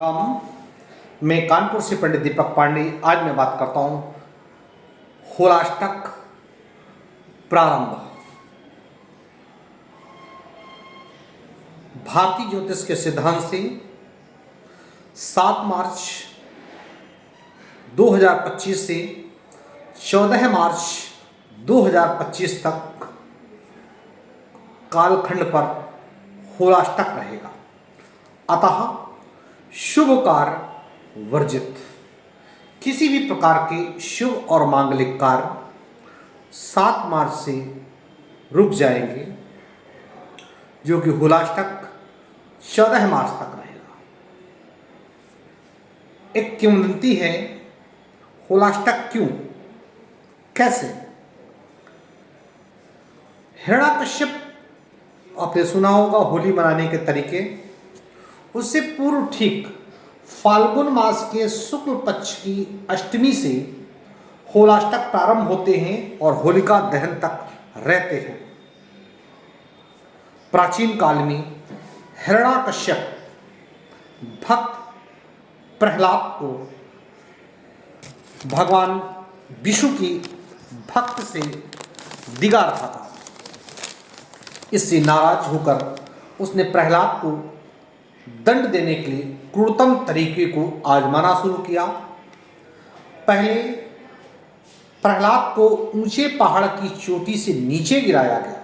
मैं कानपुर से पंडित दीपक पांडे। आज मैं बात करता हूँ होलाष्टक प्रारंभ। भारतीय ज्योतिष के सिद्धांत से 7 मार्च 2025 से 14 मार्च 2025 तक कालखंड पर होलाष्टक रहेगा। अतः शुभ कार्य वर्जित। किसी भी प्रकार के शुभ और मांगलिक कार्य 7 मार्च से रुक जाएंगे, जो कि होलाष्टक 14 मार्च तक रहेगा। एक किंवदंती है, होलाष्टक क्यों, कैसे? हिरण्यकश्यप, आपने सुना होगा होली मनाने के तरीके। उससे पूर्व ठीक फाल्गुन मास के शुक्ल पक्ष की अष्टमी से होलाष्टक प्रारंभ होते हैं और होलिका दहन तक रहते हैं। प्राचीन काल में हिरण्यकश्यप भक्त प्रहलाद को भगवान विष्णु की भक्त से दिगा रहा था। इससे नाराज होकर उसने प्रहलाद को दंड देने के लिए क्रूरतम तरीके को आजमाना शुरू किया। पहले प्रहलाद को ऊंचे पहाड़ की चोटी से नीचे गिराया गया,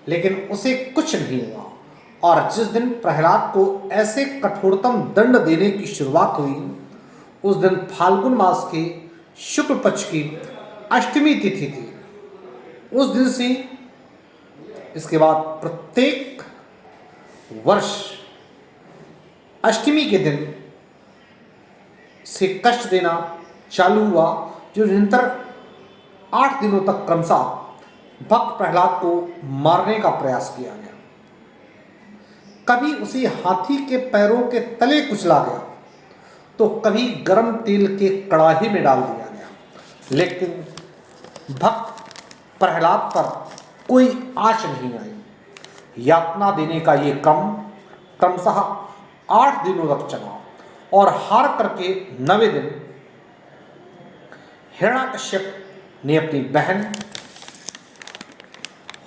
लेकिन उसे कुछ नहीं हुआ। और जिस दिन प्रहलाद को ऐसे कठोरतम दंड देने की शुरुआत हुई, उस दिन फाल्गुन मास के शुक्ल पक्ष की अष्टमी तिथि थी। उस दिन से इसके बाद प्रत्येक वर्ष अष्टमी के दिन से कष्ट देना चालू हुआ, जो निरंतर 8 दिनों तक क्रमशः भक्त प्रहलाद को मारने का प्रयास किया गया। कभी उसे हाथी के पैरों के तले कुचला गया, तो कभी गर्म तेल के कड़ाही में डाल दिया गया, लेकिन भक्त प्रहलाद पर कोई आंच नहीं आई। यातना देने का ये क्रम क्रमशः 8 दिनों तक चला और हार करके 9वें दिन हिरण्यकश्यप ने अपनी बहन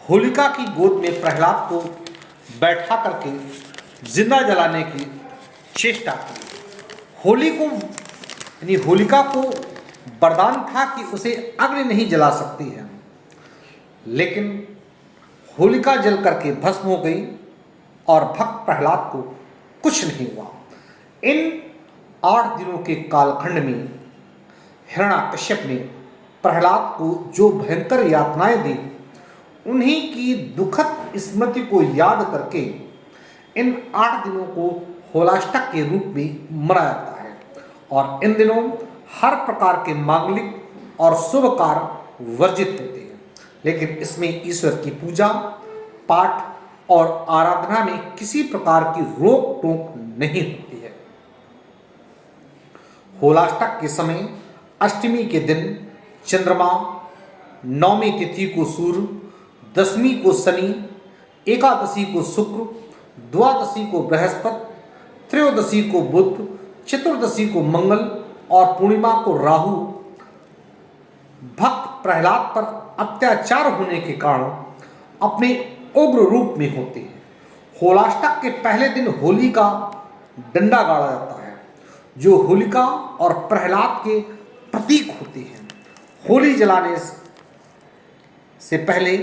होलिका की गोद में प्रहलाद को बैठा करके जिंदा जलाने की चेष्टा की। होलिका को वरदान था कि उसे अग्नि नहीं जला सकती है, लेकिन होलिका जल करके भस्म हो गई और भक्त प्रहलाद को कुछ नहीं हुआ। इन 8 दिनों के कालखंड में हिरण्यकश्यप ने प्रहलाद को जो भयंकर यातनाएं दी, उन्हीं की दुखद स्मृति को याद करके इन 8 दिनों को होलाष्टक के रूप में मनाया जाता है। और इन दिनों हर प्रकार के मांगलिक और शुभ कार्य वर्जित होते हैं, लेकिन इसमें ईश्वर की पूजा पाठ और आराधना में किसी प्रकार की रोक टोक नहीं होती है। होलाष्टक के समय अष्टमी के दिन चंद्रमा, 9वीं तिथि को सूर्य, 10वीं को शनि, एकादशी को शुक्र, द्वादशी को बृहस्पति, त्रयोदशी को बुध, चतुर्दशी को मंगल और पूर्णिमा को राहु भक्त प्रहलाद पर अत्याचार होने के कारण अपने उग्र रूप में होते हैं। होलाष्टक के पहले दिन होली का डंडा गाड़ा जाता है, जो होलिका और प्रहलाद के प्रतीक होते हैं। होली जलाने से पहले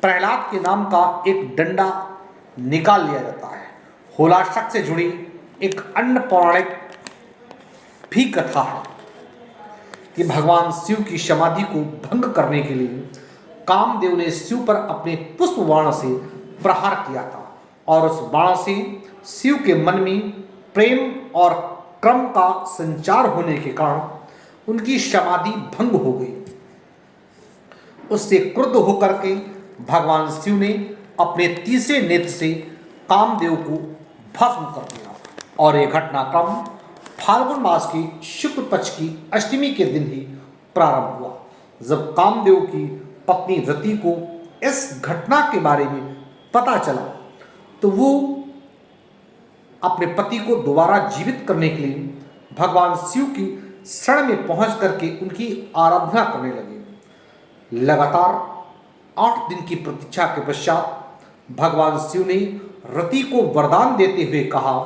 प्रहलाद के नाम का एक डंडा निकाल लिया जाता है। होलाष्टक से जुड़ी एक अन्य पौराणिक भी कथा है कि भगवान शिव की समाधि को भंग करने के लिए कामदेव ने शिव पर अपने पुष्प बाण से प्रहार किया था, और उस बाण से शिव के मन में प्रेम और क्रम का संचार होने के कारण उनकी समाधि भंग हो गई। उससे क्रुद्ध होकर के भगवान शिव ने अपने तीसरे नेत्र से कामदेव को भस्म कर दिया, और यह घटनाक्रम फाल्गुन मास की शुक्ल पक्ष की अष्टमी के दिन ही प्रारंभ हुआ, जब कामदेव की पत्नी रति को इस घटना के बारे में पता चला, तो वो अपने पति को दोबारा जीवित करने के लिए भगवान शिव की शरण में पहुंच करके उनकी आराधना करने लगे। लगातार 8 दिन की प्रतीक्षा के पश्चात भगवान शिव ने रति को वरदान देते हुए कहा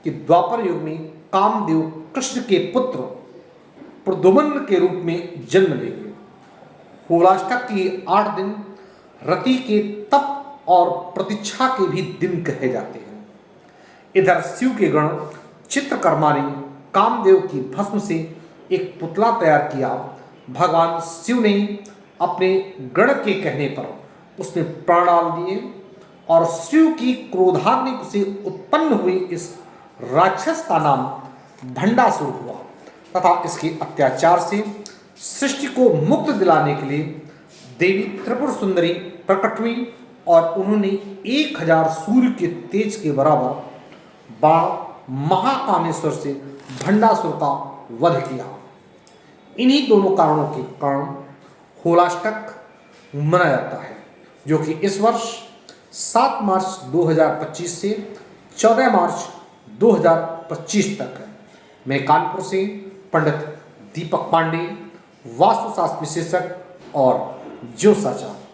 कि द्वापर युग में कामदेव कृष्ण के पुत्र प्रद्युम्न के रूप में जन्म लेंगे। होलाष्टक के 8 दिन रति के तप और प्रतीक्षा के भी दिन कहे जाते हैं। इधर शिव के गण चित्रकर्मा ने कामदेव की भस्म से एक पुतला तैयार किया। भगवान शिव ने अपने गण के कहने पर उसमें प्राण डाल दिए और शिव की क्रोधाग्नि से उत्पन्न हुई इस राक्षस का नाम भंडासुर हुआ तथा इसके अत्याचार से सृष्टि को मुक्त दिलाने के लिए देवी त्रिपुर सुंदरी प्रकट हुई और उन्होंने 1000 सूर्य के तेज के बराबर बाण महाकामेश्वर से भंडासुर का वध किया। इन्हीं दोनों कारणों के कारण होलाष्टक मनाया जाता है, जो कि इस वर्ष 7 मार्च 2025 से 14 मार्च 2025 तक है। मैं कानपुर से पंडित दीपक पांडे, वास्तुशास्त्र विशेषज्ञ और ज्योतिषाचार्य।